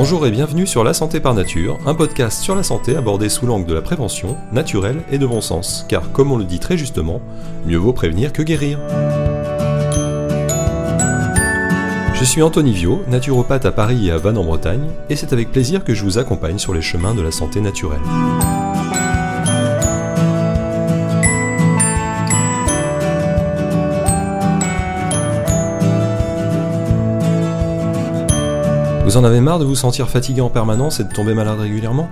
Bonjour et bienvenue sur La Santé par Nature, un podcast sur la santé abordé sous l'angle de la prévention, naturelle et de bon sens, car comme on le dit très justement, mieux vaut prévenir que guérir. Je suis Anthony Viau, naturopathe à Paris et à Vannes en Bretagne, et c'est avec plaisir que je vous accompagne sur les chemins de la santé naturelle. Vous en avez marre de vous sentir fatigué en permanence et de tomber malade régulièrement ?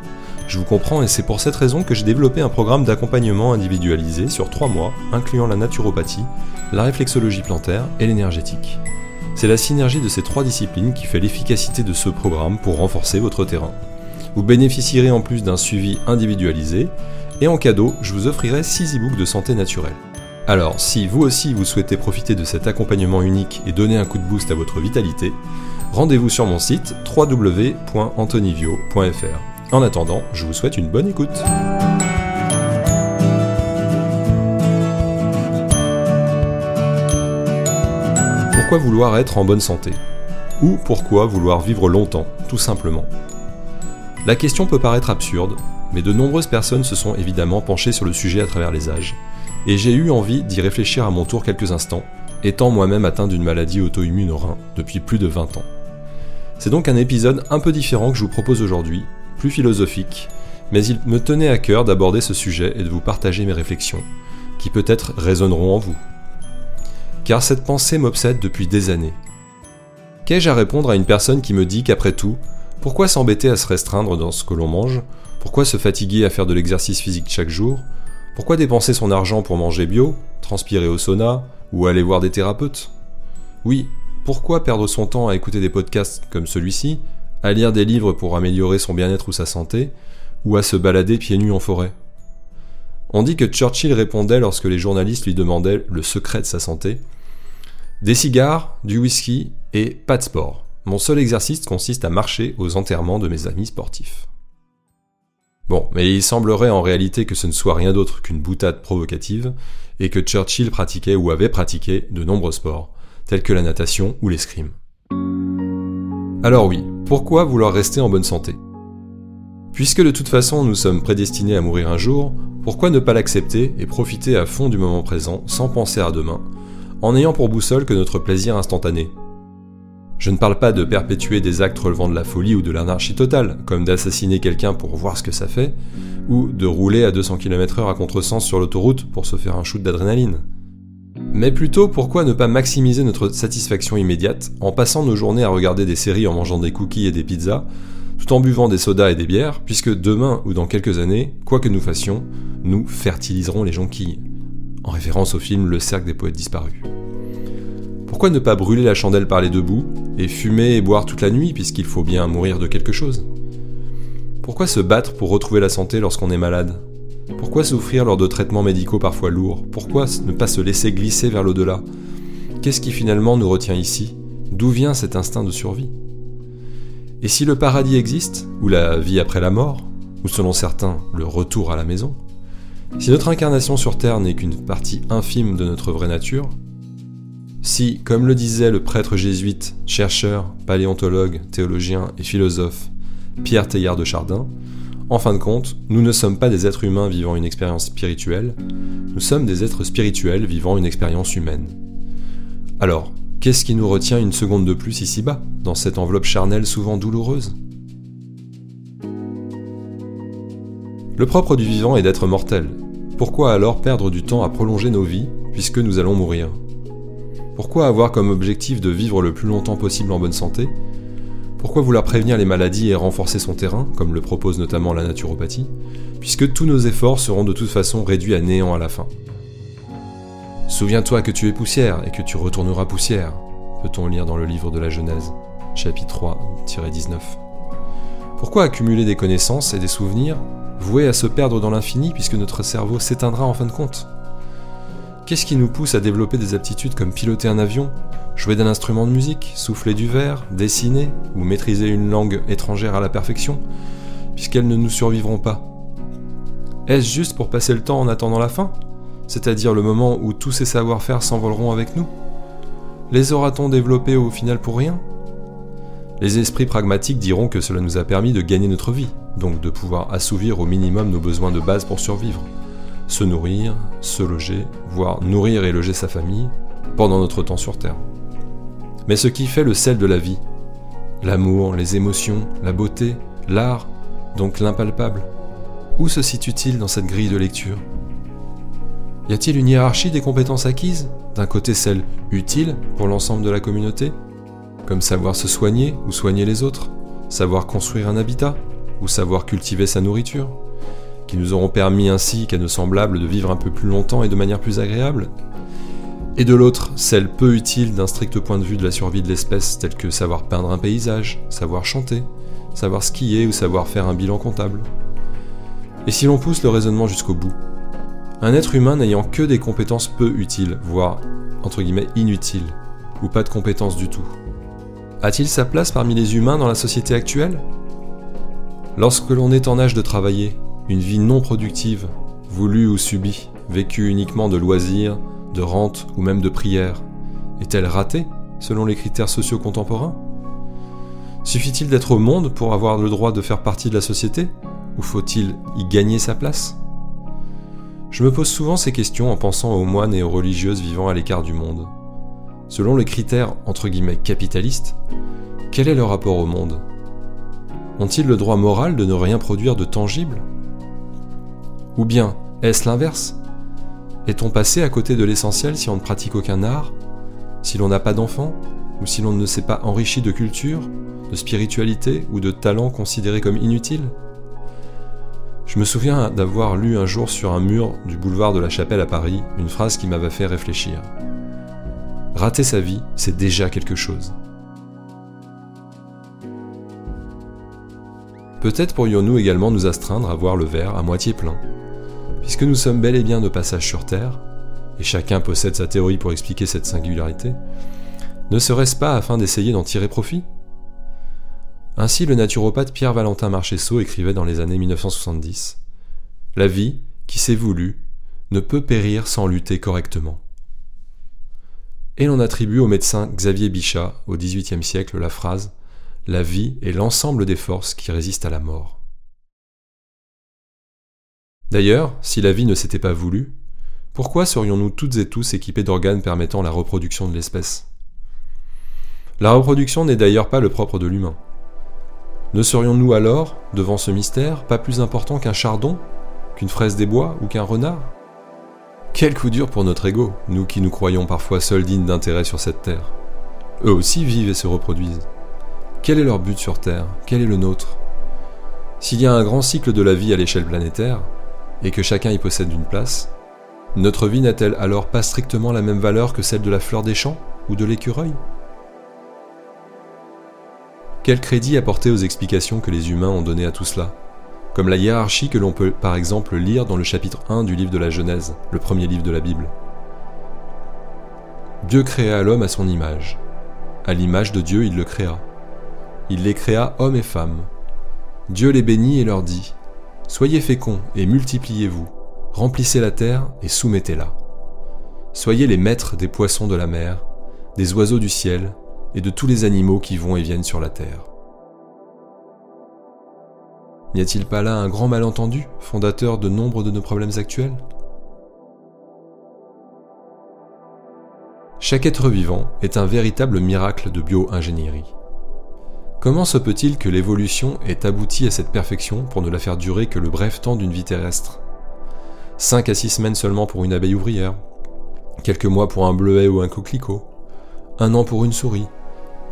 Je vous comprends et c'est pour cette raison que j'ai développé un programme d'accompagnement individualisé sur 3 mois, incluant la naturopathie, la réflexologie plantaire et l'énergétique. C'est la synergie de ces 3 disciplines qui fait l'efficacité de ce programme pour renforcer votre terrain. Vous bénéficierez en plus d'un suivi individualisé et en cadeau, je vous offrirai 6 e-books de santé naturelle. Alors, si vous aussi vous souhaitez profiter de cet accompagnement unique et donner un coup de boost à votre vitalité, rendez-vous sur mon site www.anthonyvio.fr. En attendant, je vous souhaite une bonne écoute. Pourquoi vouloir être en bonne santé ? Ou pourquoi vouloir vivre longtemps, tout simplement ? La question peut paraître absurde, mais de nombreuses personnes se sont évidemment penchées sur le sujet à travers les âges, et j'ai eu envie d'y réfléchir à mon tour quelques instants, étant moi-même atteint d'une maladie auto-immune au rein depuis plus de 20 ans. C'est donc un épisode un peu différent que je vous propose aujourd'hui, plus philosophique, mais il me tenait à cœur d'aborder ce sujet et de vous partager mes réflexions, qui peut-être résonneront en vous. Car cette pensée m'obsède depuis des années. Qu'ai-je à répondre à une personne qui me dit qu'après tout, pourquoi s'embêter à se restreindre dans ce que l'on mange ? Pourquoi se fatiguer à faire de l'exercice physique chaque jour ? Pourquoi dépenser son argent pour manger bio, transpirer au sauna ou aller voir des thérapeutes ? Oui, pourquoi perdre son temps à écouter des podcasts comme celui-ci, à lire des livres pour améliorer son bien-être ou sa santé, ou à se balader pieds nus en forêt ? On dit que Churchill répondait lorsque les journalistes lui demandaient le secret de sa santé : des cigares, du whisky et pas de sport. Mon seul exercice consiste à marcher aux enterrements de mes amis sportifs. Bon, mais il semblerait en réalité que ce ne soit rien d'autre qu'une boutade provocative, et que Churchill pratiquait ou avait pratiqué de nombreux sports, tels que la natation ou l'escrime. Alors oui, pourquoi vouloir rester en bonne santé ? Puisque de toute façon nous sommes prédestinés à mourir un jour, pourquoi ne pas l'accepter et profiter à fond du moment présent sans penser à demain, en n'ayant pour boussole que notre plaisir instantané ? Je ne parle pas de perpétuer des actes relevant de la folie ou de l'anarchie totale, comme d'assassiner quelqu'un pour voir ce que ça fait, ou de rouler à 200 km/h à contresens sur l'autoroute pour se faire un shoot d'adrénaline. Mais plutôt, pourquoi ne pas maximiser notre satisfaction immédiate en passant nos journées à regarder des séries en mangeant des cookies et des pizzas, tout en buvant des sodas et des bières, puisque demain ou dans quelques années, quoi que nous fassions, nous fertiliserons les jonquilles, en référence au film Le Cercle des Poètes Disparus. Pourquoi ne pas brûler la chandelle par les 2 bouts, et fumer et boire toute la nuit, puisqu'il faut bien mourir de quelque chose ? Pourquoi se battre pour retrouver la santé lorsqu'on est malade ? Pourquoi souffrir lors de traitements médicaux parfois lourds ? Pourquoi ne pas se laisser glisser vers l'au-delà ? Qu'est-ce qui finalement nous retient ici ? D'où vient cet instinct de survie ? Et si le paradis existe, ou la vie après la mort, ou selon certains, le retour à la maison, si notre incarnation sur Terre n'est qu'une partie infime de notre vraie nature, si, comme le disait le prêtre jésuite, chercheur, paléontologue, théologien et philosophe Pierre Teilhard de Chardin, en fin de compte, nous ne sommes pas des êtres humains vivant une expérience spirituelle, nous sommes des êtres spirituels vivant une expérience humaine. Alors, qu'est-ce qui nous retient une seconde de plus ici-bas, dans cette enveloppe charnelle souvent douloureuse ? Le propre du vivant est d'être mortel. Pourquoi alors perdre du temps à prolonger nos vies, puisque nous allons mourir ? Pourquoi avoir comme objectif de vivre le plus longtemps possible en bonne santé ? Pourquoi vouloir prévenir les maladies et renforcer son terrain, comme le propose notamment la naturopathie, puisque tous nos efforts seront de toute façon réduits à néant à la fin ? Souviens-toi que tu es poussière et que tu retourneras poussière, peut-on lire dans le livre de la Genèse, chapitre 3-19. Pourquoi accumuler des connaissances et des souvenirs, voués à se perdre dans l'infini puisque notre cerveau s'éteindra en fin de compte ? Qu'est-ce qui nous pousse à développer des aptitudes comme piloter un avion, jouer d'un instrument de musique, souffler du verre, dessiner ou maîtriser une langue étrangère à la perfection, puisqu'elles ne nous survivront pas ? Est-ce juste pour passer le temps en attendant la fin ? C'est-à-dire le moment où tous ces savoir-faire s'envoleront avec nous ? Les aura-t-on développés au final pour rien ? Les esprits pragmatiques diront que cela nous a permis de gagner notre vie, donc de pouvoir assouvir au minimum nos besoins de base pour survivre, se nourrir, se loger, voire nourrir et loger sa famille, pendant notre temps sur Terre. Mais ce qui fait le sel de la vie, l'amour, les émotions, la beauté, l'art, donc l'impalpable, où se situe-t-il dans cette grille de lecture ? Y a-t-il une hiérarchie des compétences acquises ? D'un côté celles utiles pour l'ensemble de la communauté, comme savoir se soigner ou soigner les autres, savoir construire un habitat ou savoir cultiver sa nourriture, qui nous auront permis ainsi qu'à nos semblables de vivre un peu plus longtemps et de manière plus agréable. Et de l'autre, celles peu utiles d'un strict point de vue de la survie de l'espèce, telles que savoir peindre un paysage, savoir chanter, savoir skier ou savoir faire un bilan comptable. Et si l'on pousse le raisonnement jusqu'au bout, un être humain n'ayant que des compétences peu utiles, voire entre guillemets inutiles, ou pas de compétences du tout, a-t-il sa place parmi les humains dans la société actuelle ? Lorsque l'on est en âge de travailler, une vie non productive, voulue ou subie, vécue uniquement de loisirs, de rente ou même de prières, est-elle ratée selon les critères sociaux contemporains ? Suffit-il d'être au monde pour avoir le droit de faire partie de la société, ou faut-il y gagner sa place ? Je me pose souvent ces questions en pensant aux moines et aux religieuses vivant à l'écart du monde. Selon les critères entre guillemets capitalistes, quel est leur rapport au monde ? Ont-ils le droit moral de ne rien produire de tangible ? Ou bien, est-ce l'inverse ? Est-on passé à côté de l'essentiel si on ne pratique aucun art, si l'on n'a pas d'enfants, ou si l'on ne s'est pas enrichi de culture, de spiritualité ou de talents considérés comme inutiles ? Je me souviens d'avoir lu un jour sur un mur du boulevard de la Chapelle à Paris une phrase qui m'avait fait réfléchir. Rater sa vie, c'est déjà quelque chose. Peut-être pourrions-nous également nous astreindre à voir le verre à moitié plein. Puisque nous sommes bel et bien de passage sur Terre, et chacun possède sa théorie pour expliquer cette singularité, ne serait-ce pas afin d'essayer d'en tirer profit ? Ainsi, le naturopathe Pierre-Valentin Marchesso écrivait dans les années 1970 « La vie, qui s'est voulue, ne peut périr sans lutter correctement. » Et l'on attribue au médecin Xavier Bichat, au XVIIIe siècle, la phrase « La vie est l'ensemble des forces qui résistent à la mort. » D'ailleurs, si la vie ne s'était pas voulue, pourquoi serions-nous toutes et tous équipés d'organes permettant la reproduction de l'espèce ? La reproduction n'est d'ailleurs pas le propre de l'humain. Ne serions-nous alors, devant ce mystère, pas plus importants qu'un chardon, qu'une fraise des bois ou qu'un renard ? Quel coup dur pour notre ego, nous qui nous croyons parfois seuls dignes d'intérêt sur cette terre. Eux aussi vivent et se reproduisent. Quel est leur but sur Terre ? Quel est le nôtre ? S'il y a un grand cycle de la vie à l'échelle planétaire, et que chacun y possède une place, notre vie n'a-t-elle alors pas strictement la même valeur que celle de la fleur des champs ou de l'écureuil ? Quel crédit apporter aux explications que les humains ont données à tout cela ? Comme la hiérarchie que l'on peut par exemple lire dans le chapitre 1 du livre de la Genèse, le premier livre de la Bible. Dieu créa l'homme à son image. À l'image de Dieu, il le créa. Il les créa hommes et femmes. Dieu les bénit et leur dit : Soyez féconds et multipliez-vous, remplissez la terre et soumettez-la. Soyez les maîtres des poissons de la mer, des oiseaux du ciel et de tous les animaux qui vont et viennent sur la terre. N'y a-t-il pas là un grand malentendu, fondateur de nombre de nos problèmes actuels ? Chaque être vivant est un véritable miracle de bio-ingénierie. Comment se peut-il que l'évolution ait abouti à cette perfection pour ne la faire durer que le bref temps d'une vie terrestre ? 5 à 6 semaines seulement pour une abeille ouvrière, quelques mois pour un bleuet ou un coquelicot, 1 an pour une souris,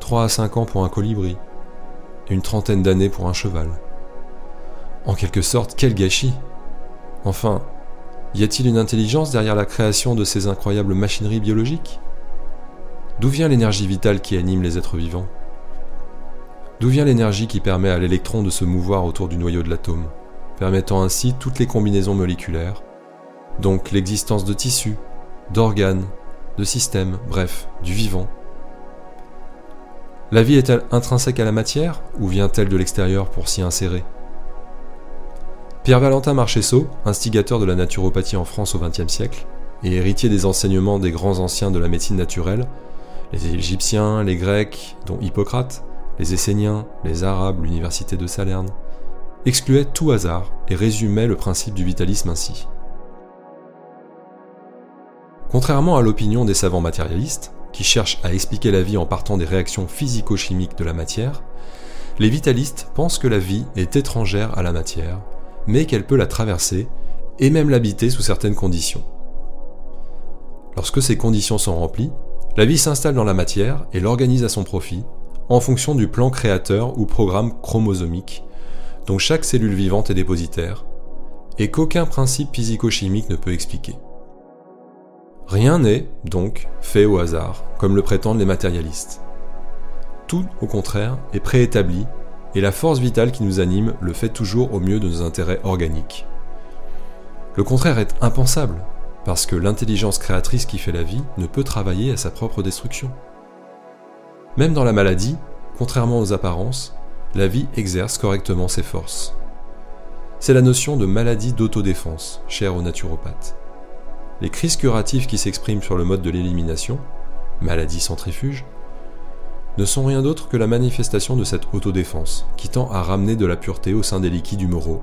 3 à 5 ans pour un colibri, et une trentaine d'années pour un cheval. En quelque sorte, quel gâchis ! Enfin, y a-t-il une intelligence derrière la création de ces incroyables machineries biologiques ? D'où vient l'énergie vitale qui anime les êtres vivants ? D'où vient l'énergie qui permet à l'électron de se mouvoir autour du noyau de l'atome, permettant ainsi toutes les combinaisons moléculaires, donc l'existence de tissus, d'organes, de systèmes, bref, du vivant ? La vie est-elle intrinsèque à la matière, ou vient-elle de l'extérieur pour s'y insérer ? Pierre-Valentin Marchesso, instigateur de la naturopathie en France au XXe siècle, et héritier des enseignements des grands anciens de la médecine naturelle, les Égyptiens, les Grecs, dont Hippocrate, les Esséniens, les Arabes, l'université de Salerne, excluaient tout hasard et résumaient le principe du vitalisme ainsi. Contrairement à l'opinion des savants matérialistes, qui cherchent à expliquer la vie en partant des réactions physico-chimiques de la matière, les vitalistes pensent que la vie est étrangère à la matière, mais qu'elle peut la traverser et même l'habiter sous certaines conditions. Lorsque ces conditions sont remplies, la vie s'installe dans la matière et l'organise à son profit, en fonction du plan créateur ou programme chromosomique, dont chaque cellule vivante est dépositaire, et qu'aucun principe physico-chimique ne peut expliquer. Rien n'est, donc, fait au hasard, comme le prétendent les matérialistes. Tout, au contraire, est préétabli, et la force vitale qui nous anime le fait toujours au mieux de nos intérêts organiques. Le contraire est impensable, parce que l'intelligence créatrice qui fait la vie ne peut travailler à sa propre destruction. Même dans la maladie, contrairement aux apparences, la vie exerce correctement ses forces. C'est la notion de maladie d'autodéfense, chère aux naturopathes. Les crises curatives qui s'expriment sur le mode de l'élimination, maladie centrifuge, ne sont rien d'autre que la manifestation de cette autodéfense qui tend à ramener de la pureté au sein des liquides humoraux,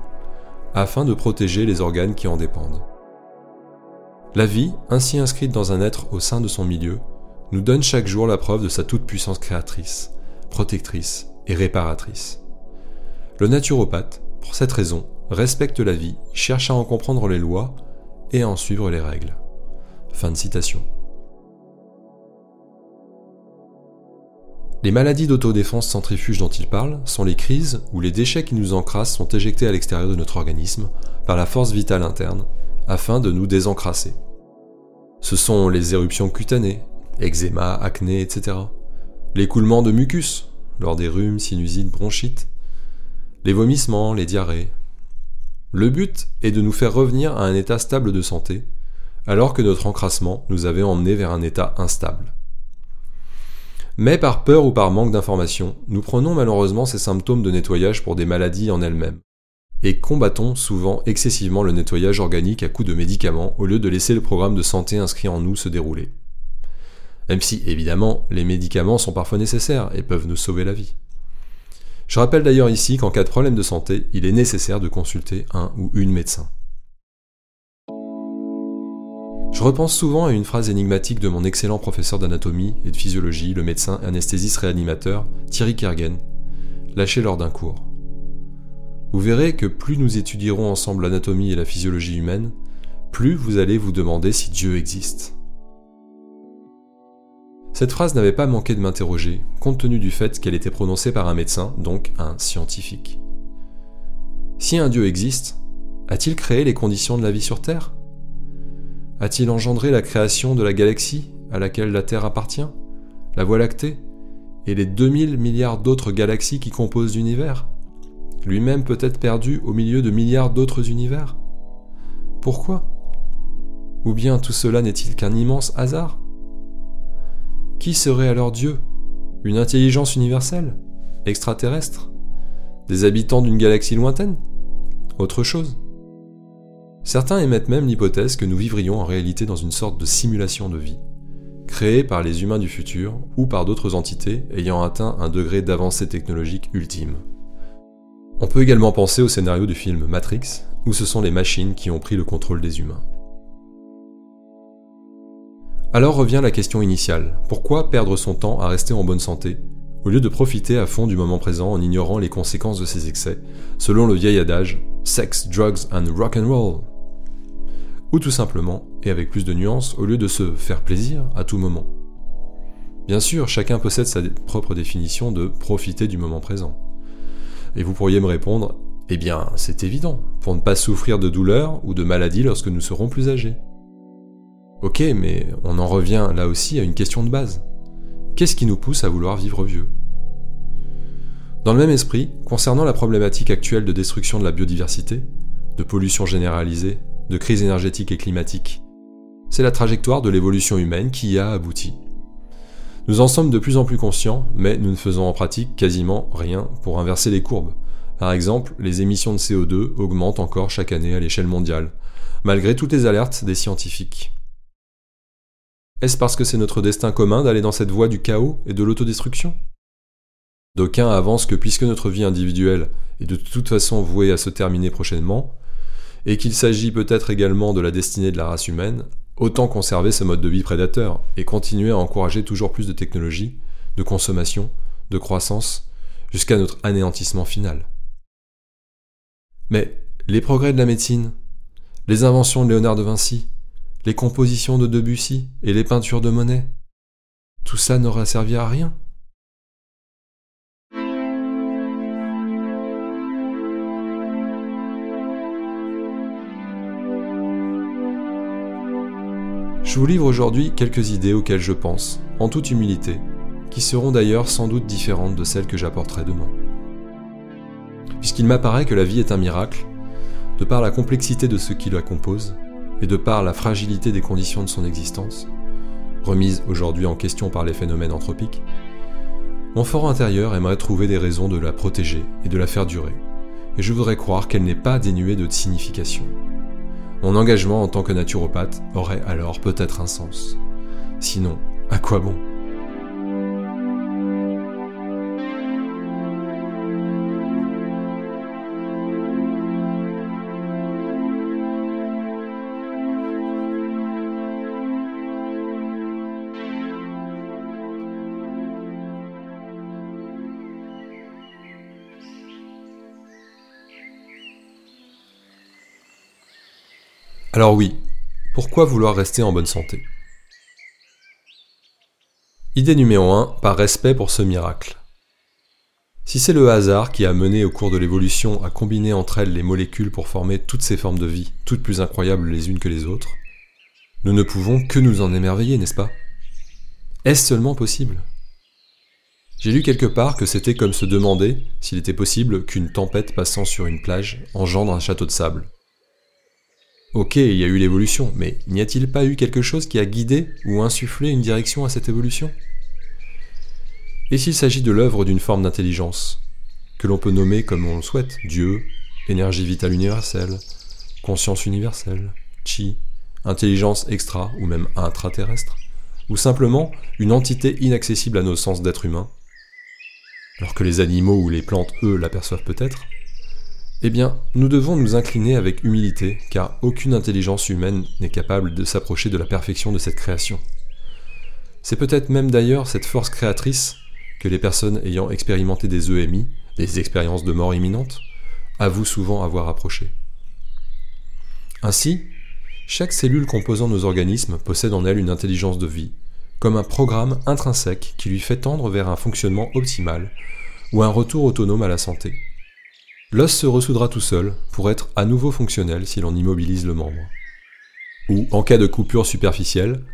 afin de protéger les organes qui en dépendent. La vie, ainsi inscrite dans un être au sein de son milieu, nous donne chaque jour la preuve de sa toute-puissance créatrice, protectrice et réparatrice. Le naturopathe, pour cette raison, respecte la vie, cherche à en comprendre les lois et à en suivre les règles. Fin de citation. Les maladies d'autodéfense centrifuge dont il parle sont les crises où les déchets qui nous encrassent sont éjectés à l'extérieur de notre organisme par la force vitale interne afin de nous désencrasser. Ce sont les éruptions cutanées, eczéma, acné, etc. L'écoulement de mucus lors des rhumes, sinusites, bronchites, les vomissements, les diarrhées. Le but est de nous faire revenir à un état stable de santé, alors que notre encrassement nous avait emmenés vers un état instable. Mais par peur ou par manque d'information, nous prenons malheureusement ces symptômes de nettoyage pour des maladies en elles-mêmes, et combattons souvent excessivement le nettoyage organique à coups de médicaments au lieu de laisser le programme de santé inscrit en nous se dérouler. Même si, évidemment, les médicaments sont parfois nécessaires et peuvent nous sauver la vie. Je rappelle d'ailleurs ici qu'en cas de problème de santé, il est nécessaire de consulter un ou une médecin. Je repense souvent à une phrase énigmatique de mon excellent professeur d'anatomie et de physiologie, le médecin anesthésiste réanimateur Thierry Kerguen, lâché lors d'un cours. Vous verrez que plus nous étudierons ensemble l'anatomie et la physiologie humaine, plus vous allez vous demander si Dieu existe. Cette phrase n'avait pas manqué de m'interroger, compte tenu du fait qu'elle était prononcée par un médecin, donc un scientifique. Si un Dieu existe, a-t-il créé les conditions de la vie sur Terre ? A-t-il engendré la création de la galaxie à laquelle la Terre appartient, la Voie lactée, et les 2000 milliards d'autres galaxies qui composent l'univers ? Lui-même peut être perdu au milieu de milliards d'autres univers ? Pourquoi ? Ou bien tout cela n'est-il qu'un immense hasard ? Qui serait alors Dieu ? Une intelligence universelle ? Extraterrestre ? Des habitants d'une galaxie lointaine ? Autre chose ? Certains émettent même l'hypothèse que nous vivrions en réalité dans une sorte de simulation de vie, créée par les humains du futur ou par d'autres entités ayant atteint un degré d'avancée technologique ultime. On peut également penser au scénario du film Matrix, où ce sont les machines qui ont pris le contrôle des humains. Alors revient la question initiale, pourquoi perdre son temps à rester en bonne santé, au lieu de profiter à fond du moment présent en ignorant les conséquences de ses excès, selon le vieil adage « Sex, drugs and rock'n'roll » ou tout simplement, et avec plus de nuances, au lieu de se faire plaisir à tout moment. Bien sûr, chacun possède sa propre définition de « profiter du moment présent ». Et vous pourriez me répondre « Eh bien, c'est évident, pour ne pas souffrir de douleurs ou de maladies lorsque nous serons plus âgés. » Ok, mais on en revient là aussi à une question de base. Qu'est-ce qui nous pousse à vouloir vivre vieux ? Dans le même esprit, concernant la problématique actuelle de destruction de la biodiversité, de pollution généralisée, de crise énergétique et climatique, c'est la trajectoire de l'évolution humaine qui y a abouti. Nous en sommes de plus en plus conscients, mais nous ne faisons en pratique quasiment rien pour inverser les courbes. Par exemple, les émissions de CO2 augmentent encore chaque année à l'échelle mondiale, malgré toutes les alertes des scientifiques. Est-ce parce que c'est notre destin commun d'aller dans cette voie du chaos et de l'autodestruction ? D'aucuns avancent que puisque notre vie individuelle est de toute façon vouée à se terminer prochainement, et qu'il s'agit peut-être également de la destinée de la race humaine, autant conserver ce mode de vie prédateur et continuer à encourager toujours plus de technologie, de consommation, de croissance, jusqu'à notre anéantissement final. Mais les progrès de la médecine, les inventions de Léonard de Vinci, les compositions de Debussy et les peintures de Monet, tout ça n'aurait servi à rien. Je vous livre aujourd'hui quelques idées auxquelles je pense, en toute humilité, qui seront d'ailleurs sans doute différentes de celles que j'apporterai demain. Puisqu'il m'apparaît que la vie est un miracle, de par la complexité de ce qui la compose, et de par la fragilité des conditions de son existence, remise aujourd'hui en question par les phénomènes anthropiques, mon fort intérieur aimerait trouver des raisons de la protéger et de la faire durer, et je voudrais croire qu'elle n'est pas dénuée de signification. Mon engagement en tant que naturopathe aurait alors peut-être un sens. Sinon, à quoi bon ? Alors oui, pourquoi vouloir rester en bonne santé ? Idée numéro 1, par respect pour ce miracle. Si c'est le hasard qui a mené au cours de l'évolution à combiner entre elles les molécules pour former toutes ces formes de vie, toutes plus incroyables les unes que les autres, nous ne pouvons que nous en émerveiller, n'est-ce pas ? Est-ce seulement possible ? J'ai lu quelque part que c'était comme se demander s'il était possible qu'une tempête passant sur une plage engendre un château de sable. Ok, il y a eu l'évolution, mais n'y a-t-il pas eu quelque chose qui a guidé ou insufflé une direction à cette évolution ? Et s'il s'agit de l'œuvre d'une forme d'intelligence, que l'on peut nommer comme on le souhaite, Dieu, énergie vitale universelle, conscience universelle, chi, intelligence extra ou même intraterrestre, ou simplement une entité inaccessible à nos sens d'être humain, alors que les animaux ou les plantes, eux, l'aperçoivent peut-être, eh bien, nous devons nous incliner avec humilité, car aucune intelligence humaine n'est capable de s'approcher de la perfection de cette création. C'est peut-être même d'ailleurs cette force créatrice que les personnes ayant expérimenté des EMI, des expériences de mort imminente, avouent souvent avoir approché. Ainsi, chaque cellule composant nos organismes possède en elle une intelligence de vie, comme un programme intrinsèque qui lui fait tendre vers un fonctionnement optimal ou un retour autonome à la santé. L'os se ressoudra tout seul pour être à nouveau fonctionnel si l'on immobilise le membre. Ou, en cas de coupure superficielle,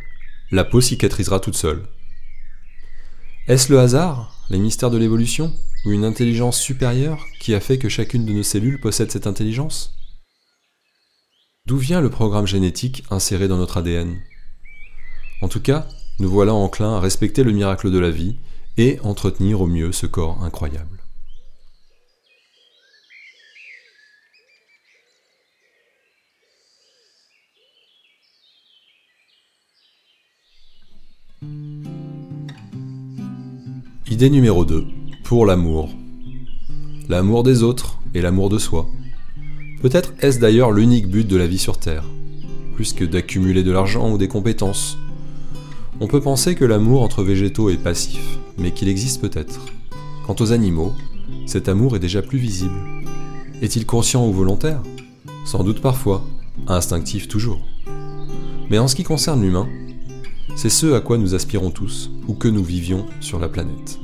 la peau cicatrisera toute seule. Est-ce le hasard, les mystères de l'évolution, ou une intelligence supérieure qui a fait que chacune de nos cellules possède cette intelligence ? D'où vient le programme génétique inséré dans notre ADN ? En tout cas, nous voilà enclins à respecter le miracle de la vie et entretenir au mieux ce corps incroyable. Idée numéro 2. Pour l'amour. L'amour des autres et l'amour de soi. Peut-être est-ce d'ailleurs l'unique but de la vie sur Terre, plus que d'accumuler de l'argent ou des compétences. On peut penser que l'amour entre végétaux est passif, mais qu'il existe peut-être. Quant aux animaux, cet amour est déjà plus visible. Est-il conscient ou volontaire ? Sans doute parfois, instinctif toujours. Mais en ce qui concerne l'humain, c'est ce à quoi nous aspirons tous, ou que nous vivions sur la planète.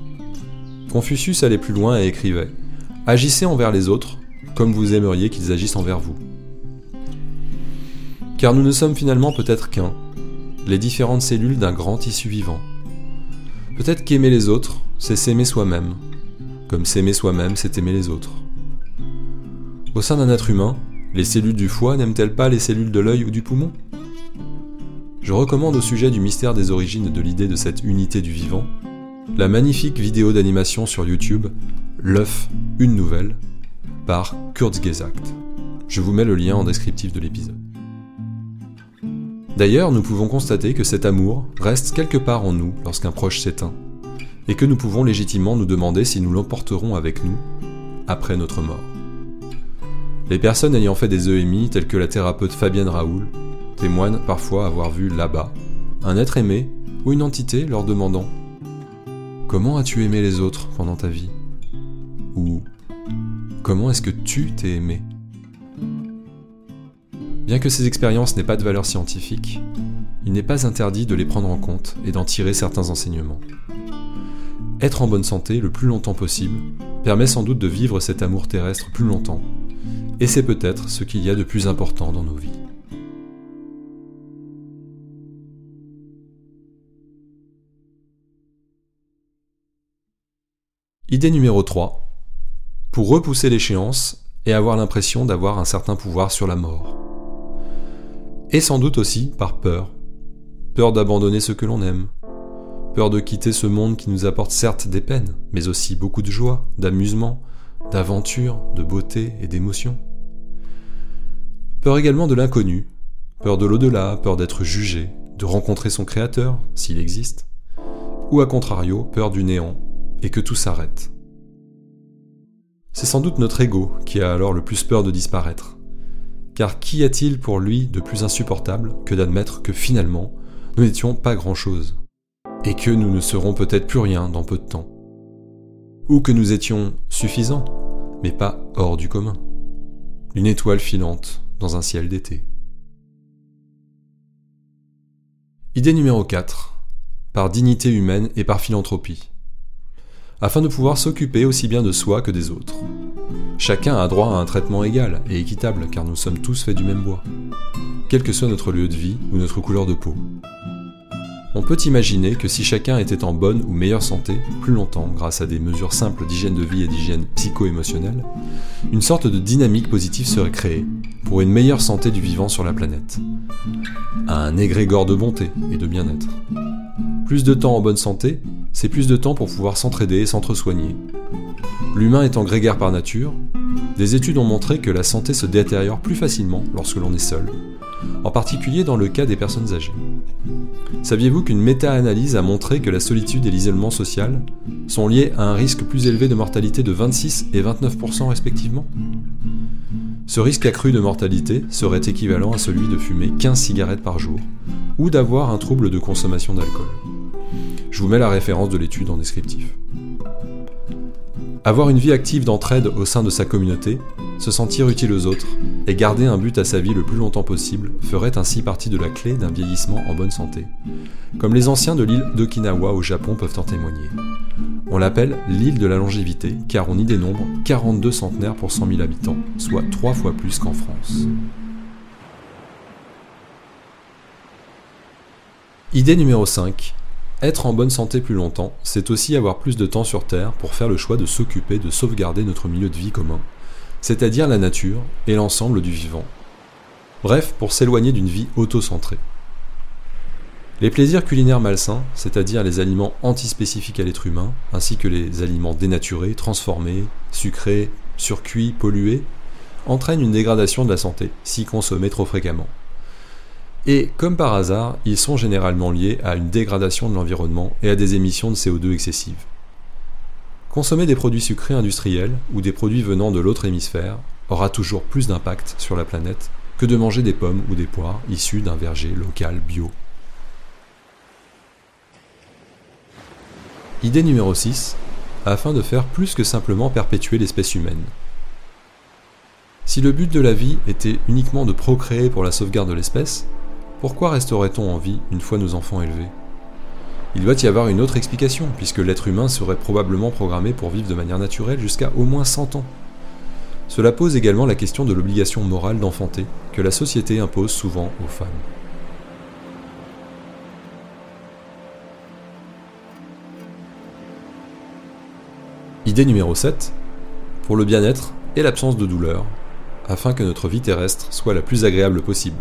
Confucius allait plus loin et écrivait « Agissez envers les autres comme vous aimeriez qu'ils agissent envers vous. » Car nous ne sommes finalement peut-être qu'un, les différentes cellules d'un grand tissu vivant. Peut-être qu'aimer les autres, c'est s'aimer soi-même, comme s'aimer soi-même, c'est aimer les autres. Au sein d'un être humain, les cellules du foie n'aiment-elles pas les cellules de l'œil ou du poumon ? Je recommande au sujet du mystère des origines de l'idée de cette unité du vivant, la magnifique vidéo d'animation sur YouTube « L'œuf, une nouvelle » par Kurzgesagt. Je vous mets le lien en descriptif de l'épisode. D'ailleurs, nous pouvons constater que cet amour reste quelque part en nous lorsqu'un proche s'éteint, et que nous pouvons légitimement nous demander si nous l'emporterons avec nous après notre mort. Les personnes ayant fait des EMI, telles que la thérapeute Fabienne Raoul, témoignent parfois avoir vu là-bas un être aimé ou une entité leur demandant « Comment as-tu aimé les autres pendant ta vie ?» ou « Comment est-ce que tu t'es aimé ?» Bien que ces expériences n'aient pas de valeur scientifique, il n'est pas interdit de les prendre en compte et d'en tirer certains enseignements. Être en bonne santé le plus longtemps possible permet sans doute de vivre cet amour terrestre plus longtemps, et c'est peut-être ce qu'il y a de plus important dans nos vies. Idée numéro 3. Pour repousser l'échéance et avoir l'impression d'avoir un certain pouvoir sur la mort. Et sans doute aussi par peur. Peur d'abandonner ce que l'on aime. Peur de quitter ce monde qui nous apporte certes des peines, mais aussi beaucoup de joie, d'amusement, d'aventure, de beauté et d'émotion. Peur également de l'inconnu. Peur de l'au-delà, peur d'être jugé, de rencontrer son créateur, s'il existe. Ou à contrario, peur du néant, et que tout s'arrête. C'est sans doute notre ego qui a alors le plus peur de disparaître. Car qu'y a-t-il pour lui de plus insupportable que d'admettre que finalement, nous n'étions pas grand-chose, et que nous ne serons peut-être plus rien dans peu de temps. Ou que nous étions suffisants, mais pas hors du commun. Une étoile filante dans un ciel d'été. Idée numéro 4. Par dignité humaine et par philanthropie. Afin de pouvoir s'occuper aussi bien de soi que des autres. Chacun a droit à un traitement égal et équitable car nous sommes tous faits du même bois, quel que soit notre lieu de vie ou notre couleur de peau. On peut imaginer que si chacun était en bonne ou meilleure santé plus longtemps grâce à des mesures simples d'hygiène de vie et d'hygiène psycho-émotionnelle, une sorte de dynamique positive serait créée pour une meilleure santé du vivant sur la planète, un égrégore de bonté et de bien-être. Plus de temps en bonne santé, c'est plus de temps pour pouvoir s'entraider et s'entre-soigner. L'humain étant grégaire par nature, des études ont montré que la santé se détériore plus facilement lorsque l'on est seul, en particulier dans le cas des personnes âgées. Saviez-vous qu'une méta-analyse a montré que la solitude et l'isolement social sont liés à un risque plus élevé de mortalité de 26 et 29% respectivement ? Ce risque accru de mortalité serait équivalent à celui de fumer 15 cigarettes par jour, ou d'avoir un trouble de consommation d'alcool. Je vous mets la référence de l'étude en descriptif. Avoir une vie active d'entraide au sein de sa communauté, se sentir utile aux autres, et garder un but à sa vie le plus longtemps possible ferait ainsi partie de la clé d'un vieillissement en bonne santé, comme les anciens de l'île d'Okinawa au Japon peuvent en témoigner. On l'appelle l'île de la longévité car on y dénombre 42 centenaires pour 100 000 habitants, soit 3 fois plus qu'en France. Idée numéro 5. Être en bonne santé plus longtemps, c'est aussi avoir plus de temps sur Terre pour faire le choix de s'occuper de sauvegarder notre milieu de vie commun, c'est-à-dire la nature et l'ensemble du vivant. Bref, pour s'éloigner d'une vie auto-centrée. Les plaisirs culinaires malsains, c'est-à-dire les aliments antispécifiques à l'être humain, ainsi que les aliments dénaturés, transformés, sucrés, surcuits, pollués, entraînent une dégradation de la santé si consommés trop fréquemment. Et, comme par hasard, ils sont généralement liés à une dégradation de l'environnement et à des émissions de CO2 excessives. Consommer des produits sucrés industriels ou des produits venant de l'autre hémisphère aura toujours plus d'impact sur la planète que de manger des pommes ou des poires issus d'un verger local bio. Idée numéro 6, afin de faire plus que simplement perpétuer l'espèce humaine. Si le but de la vie était uniquement de procréer pour la sauvegarde de l'espèce, pourquoi resterait-on en vie une fois nos enfants élevés ? Il doit y avoir une autre explication, puisque l'être humain serait probablement programmé pour vivre de manière naturelle jusqu'à au moins 100 ans. Cela pose également la question de l'obligation morale d'enfanter, que la société impose souvent aux femmes. Idée numéro 7. Pour le bien-être et l'absence de douleur, afin que notre vie terrestre soit la plus agréable possible.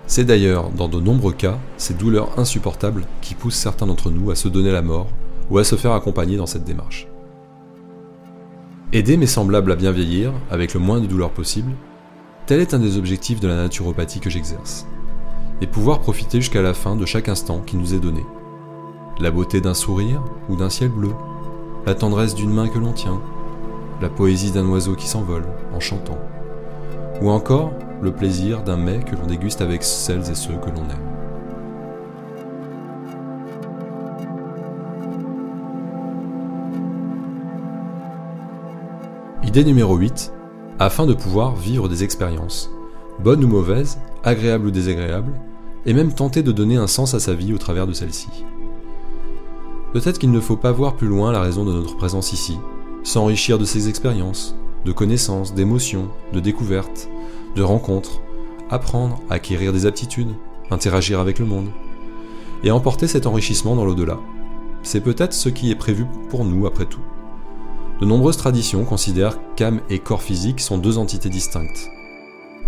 C'est d'ailleurs, dans de nombreux cas, ces douleurs insupportables qui poussent certains d'entre nous à se donner la mort ou à se faire accompagner dans cette démarche. Aider mes semblables à bien vieillir, avec le moins de douleur possible, tel est un des objectifs de la naturopathie que j'exerce, et pouvoir profiter jusqu'à la fin de chaque instant qui nous est donné. la beauté d'un sourire ou d'un ciel bleu, la tendresse d'une main que l'on tient, la poésie d'un oiseau qui s'envole en chantant, ou encore le plaisir d'un mets que l'on déguste avec celles et ceux que l'on aime. Idée numéro 8. Afin de pouvoir vivre des expériences, bonnes ou mauvaises, agréables ou désagréables, et même tenter de donner un sens à sa vie au travers de celle-ci. Peut-être qu'il ne faut pas voir plus loin la raison de notre présence ici, s'enrichir de ces expériences, de connaissances, d'émotions, de découvertes, de rencontres, apprendre, acquérir des aptitudes, interagir avec le monde, et emporter cet enrichissement dans l'au-delà. C'est peut-être ce qui est prévu pour nous après tout. De nombreuses traditions considèrent qu'âme et corps physique sont deux entités distinctes.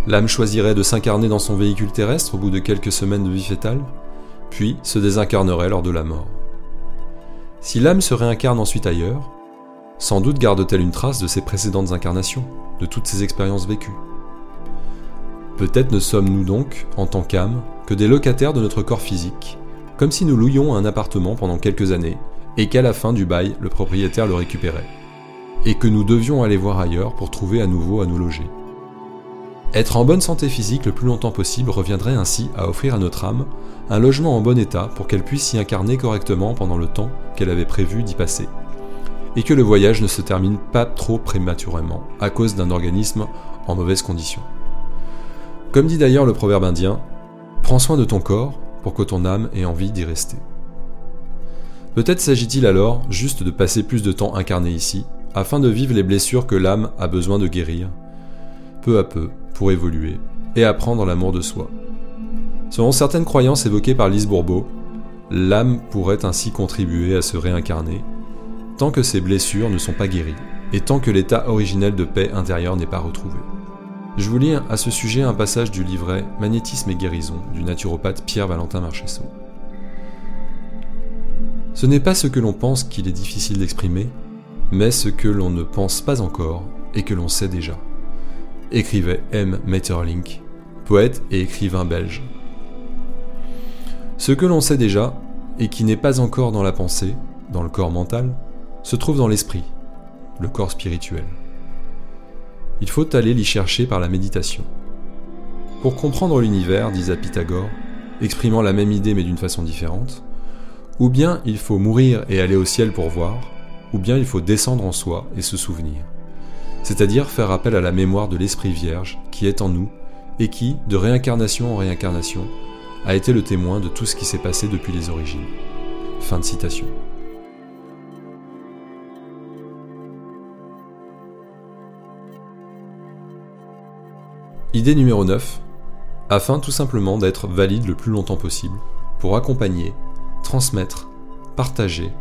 L'âme choisirait de s'incarner dans son véhicule terrestre au bout de quelques semaines de vie fétale, puis se désincarnerait lors de la mort. Si l'âme se réincarne ensuite ailleurs, sans doute garde-t-elle une trace de ses précédentes incarnations, de toutes ses expériences vécues. Peut-être ne sommes-nous donc, en tant qu'âme, que des locataires de notre corps physique, comme si nous louions un appartement pendant quelques années, et qu'à la fin du bail, le propriétaire le récupérait, et que nous devions aller voir ailleurs pour trouver à nouveau à nous loger. Être en bonne santé physique le plus longtemps possible reviendrait ainsi à offrir à notre âme un logement en bon état pour qu'elle puisse s'y incarner correctement pendant le temps qu'elle avait prévu d'y passer, et que le voyage ne se termine pas trop prématurément à cause d'un organisme en mauvaise condition. Comme dit d'ailleurs le proverbe indien, « Prends soin de ton corps pour que ton âme ait envie d'y rester ». Peut-être s'agit-il alors juste de passer plus de temps incarné ici, afin de vivre les blessures que l'âme a besoin de guérir, peu à peu, pour évoluer et apprendre l'amour de soi. Selon certaines croyances évoquées par Lise Bourbeau, l'âme pourrait ainsi contribuer à se réincarner, tant que ses blessures ne sont pas guéries, et tant que l'état originel de paix intérieure n'est pas retrouvé. Je vous lis à ce sujet un passage du livret « Magnétisme et guérison » du naturopathe Pierre-Valentin Marchessault. Ce n'est pas ce que l'on pense qu'il est difficile d'exprimer, mais ce que l'on ne pense pas encore et que l'on sait déjà. Écrivait M. Maeterlinck, poète et écrivain belge. Ce que l'on sait déjà, et qui n'est pas encore dans la pensée, dans le corps mental, se trouve dans l'esprit, le corps spirituel. Il faut aller l'y chercher par la méditation. Pour comprendre l'univers, disait Pythagore, exprimant la même idée mais d'une façon différente, ou bien il faut mourir et aller au ciel pour voir, ou bien il faut descendre en soi et se souvenir. C'est-à-dire faire appel à la mémoire de l'Esprit Vierge qui est en nous et qui, de réincarnation en réincarnation, a été le témoin de tout ce qui s'est passé depuis les origines. Fin de citation. Idée numéro 9. Afin tout simplement d'être valide le plus longtemps possible, pour accompagner, transmettre, partager,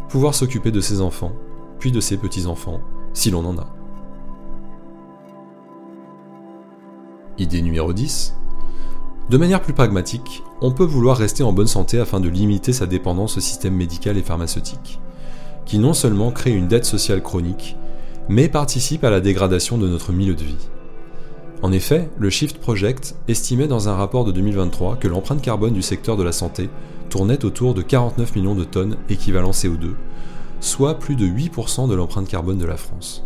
pouvoir s'occuper de ses enfants, puis de ses petits-enfants, si l'on en a. Idée numéro 10. De manière plus pragmatique, on peut vouloir rester en bonne santé afin de limiter sa dépendance au système médical et pharmaceutique, qui non seulement crée une dette sociale chronique, mais participe à la dégradation de notre milieu de vie. En effet, le Shift Project estimait dans un rapport de 2023 que l'empreinte carbone du secteur de la santé tournait autour de 49 millions de tonnes équivalent CO2, soit plus de 8% de l'empreinte carbone de la France.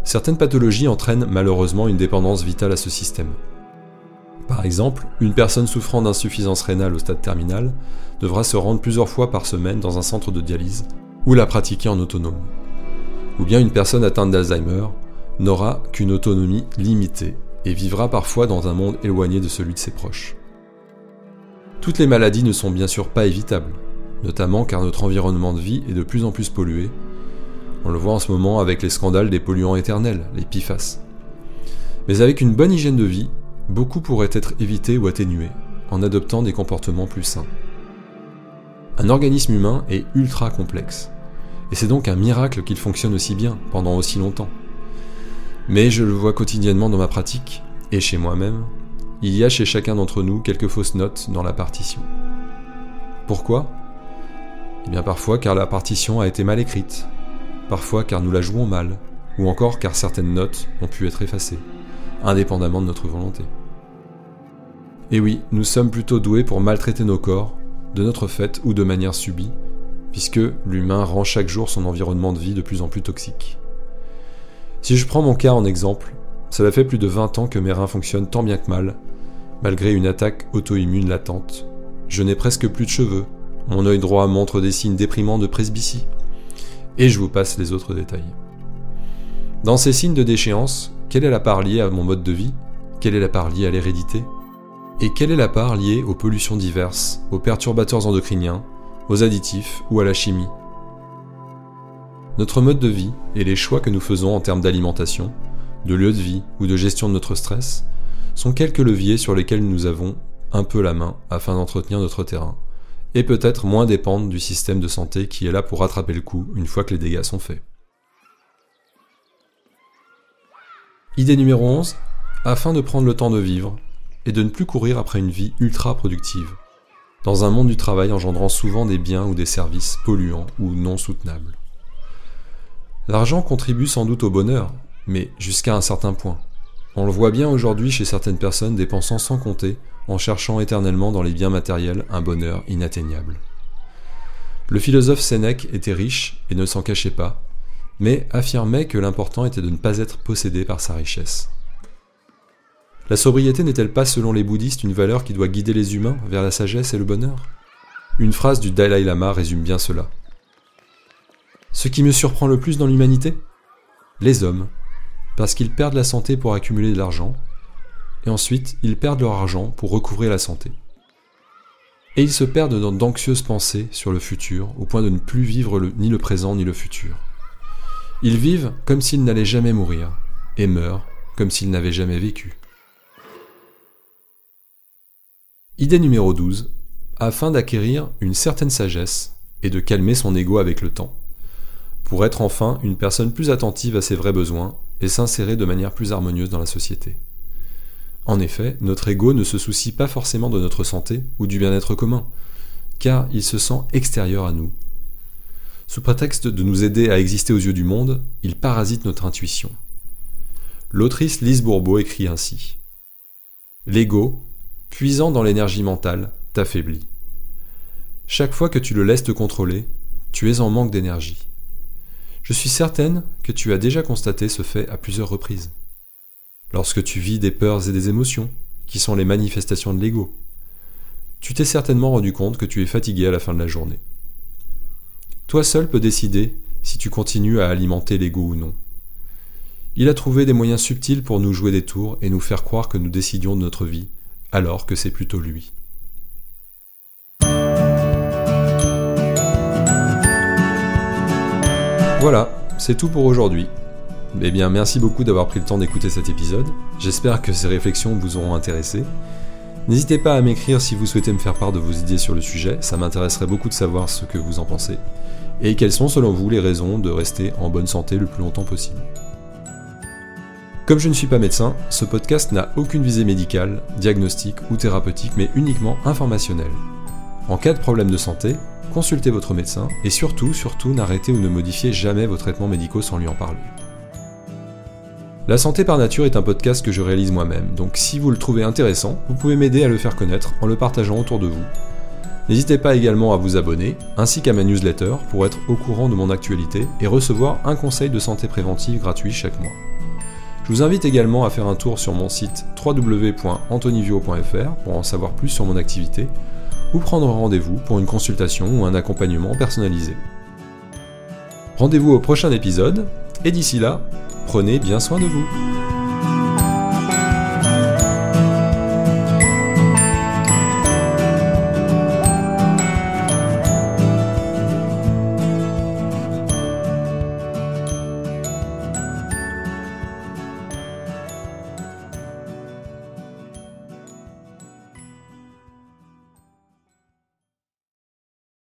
Certaines pathologies entraînent malheureusement une dépendance vitale à ce système. Par exemple, une personne souffrant d'insuffisance rénale au stade terminal devra se rendre plusieurs fois par semaine dans un centre de dialyse ou la pratiquer en autonome. Ou bien une personne atteinte d'Alzheimer n'aura qu'une autonomie limitée et vivra parfois dans un monde éloigné de celui de ses proches. Toutes les maladies ne sont bien sûr pas évitables, notamment car notre environnement de vie est de plus en plus pollué. On le voit en ce moment avec les scandales des polluants éternels, les PFAS. Mais avec une bonne hygiène de vie, beaucoup pourraient être évités ou atténués, en adoptant des comportements plus sains. Un organisme humain est ultra complexe, et c'est donc un miracle qu'il fonctionne aussi bien, pendant aussi longtemps. Mais je le vois quotidiennement dans ma pratique, et chez moi-même, il y a chez chacun d'entre nous quelques fausses notes dans la partition. Pourquoi ? Eh bien parfois car la partition a été mal écrite, parfois car nous la jouons mal, ou encore car certaines notes ont pu être effacées, indépendamment de notre volonté. Et oui, nous sommes plutôt doués pour maltraiter nos corps, de notre fait ou de manière subie, puisque l'humain rend chaque jour son environnement de vie de plus en plus toxique. Si je prends mon cas en exemple, cela fait plus de 20 ans que mes reins fonctionnent tant bien que mal, malgré une attaque auto-immune latente. Je n'ai presque plus de cheveux, mon œil droit montre des signes déprimants de presbytie, et je vous passe les autres détails. Dans ces signes de déchéance, quelle est la part liée à mon mode de vie? Quelle est la part liée à l'hérédité? Et quelle est la part liée aux pollutions diverses, aux perturbateurs endocriniens, aux additifs ou à la chimie? Notre mode de vie et les choix que nous faisons en termes d'alimentation, de lieu de vie ou de gestion de notre stress sont quelques leviers sur lesquels nous avons un peu la main afin d'entretenir notre terrain, et peut-être moins dépendre du système de santé qui est là pour rattraper le coup une fois que les dégâts sont faits. Idée numéro 11, afin de prendre le temps de vivre et de ne plus courir après une vie ultra productive, dans un monde du travail engendrant souvent des biens ou des services polluants ou non soutenables. L'argent contribue sans doute au bonheur, mais jusqu'à un certain point. On le voit bien aujourd'hui chez certaines personnes dépensant sans compter, en cherchant éternellement dans les biens matériels un bonheur inatteignable. Le philosophe Sénèque était riche et ne s'en cachait pas, mais affirmait que l'important était de ne pas être possédé par sa richesse. La sobriété n'est-elle pas selon les bouddhistes une valeur qui doit guider les humains vers la sagesse et le bonheur? Une phrase du Dalai Lama résume bien cela. Ce qui me surprend le plus dans l'humanité? Les hommes, parce qu'ils perdent la santé pour accumuler de l'argent, et ensuite ils perdent leur argent pour recouvrer la santé. Et ils se perdent dans d'anxieuses pensées sur le futur, au point de ne plus vivre ni le présent ni le futur. Ils vivent comme s'ils n'allaient jamais mourir, et meurent comme s'ils n'avaient jamais vécu. Idée numéro 12, afin d'acquérir une certaine sagesse et de calmer son ego avec le temps, pour être enfin une personne plus attentive à ses vrais besoins et s'insérer de manière plus harmonieuse dans la société. En effet, notre ego ne se soucie pas forcément de notre santé ou du bien-être commun, car il se sent extérieur à nous. Sous prétexte de nous aider à exister aux yeux du monde, il parasite notre intuition. L'autrice Lise Bourbeau écrit ainsi : « L'ego, puisant dans l'énergie mentale, t'affaiblit. Chaque fois que tu le laisses te contrôler, tu es en manque d'énergie. Je suis certaine que tu as déjà constaté ce fait à plusieurs reprises. Lorsque tu vis des peurs et des émotions, qui sont les manifestations de l'ego, tu t'es certainement rendu compte que tu es fatigué à la fin de la journée. Toi seul peux décider si tu continues à alimenter l'ego ou non. Il a trouvé des moyens subtils pour nous jouer des tours et nous faire croire que nous décidions de notre vie, alors que c'est plutôt lui. Voilà, c'est tout pour aujourd'hui. Eh bien, merci beaucoup d'avoir pris le temps d'écouter cet épisode. J'espère que ces réflexions vous auront intéressé. N'hésitez pas à m'écrire si vous souhaitez me faire part de vos idées sur le sujet, ça m'intéresserait beaucoup de savoir ce que vous en pensez. Et quelles sont selon vous les raisons de rester en bonne santé le plus longtemps possible. Comme je ne suis pas médecin, ce podcast n'a aucune visée médicale, diagnostique ou thérapeutique, mais uniquement informationnelle. En cas de problème de santé, consultez votre médecin et surtout, n'arrêtez ou ne modifiez jamais vos traitements médicaux sans lui en parler. La santé par nature est un podcast que je réalise moi-même, donc si vous le trouvez intéressant, vous pouvez m'aider à le faire connaître en le partageant autour de vous. N'hésitez pas également à vous abonner, ainsi qu'à ma newsletter pour être au courant de mon actualité et recevoir un conseil de santé préventive gratuit chaque mois. Je vous invite également à faire un tour sur mon site www.antonivio.fr pour en savoir plus sur mon activité ou prendre rendez-vous pour une consultation ou un accompagnement personnalisé. Rendez-vous au prochain épisode, et d'ici là, prenez bien soin de vous.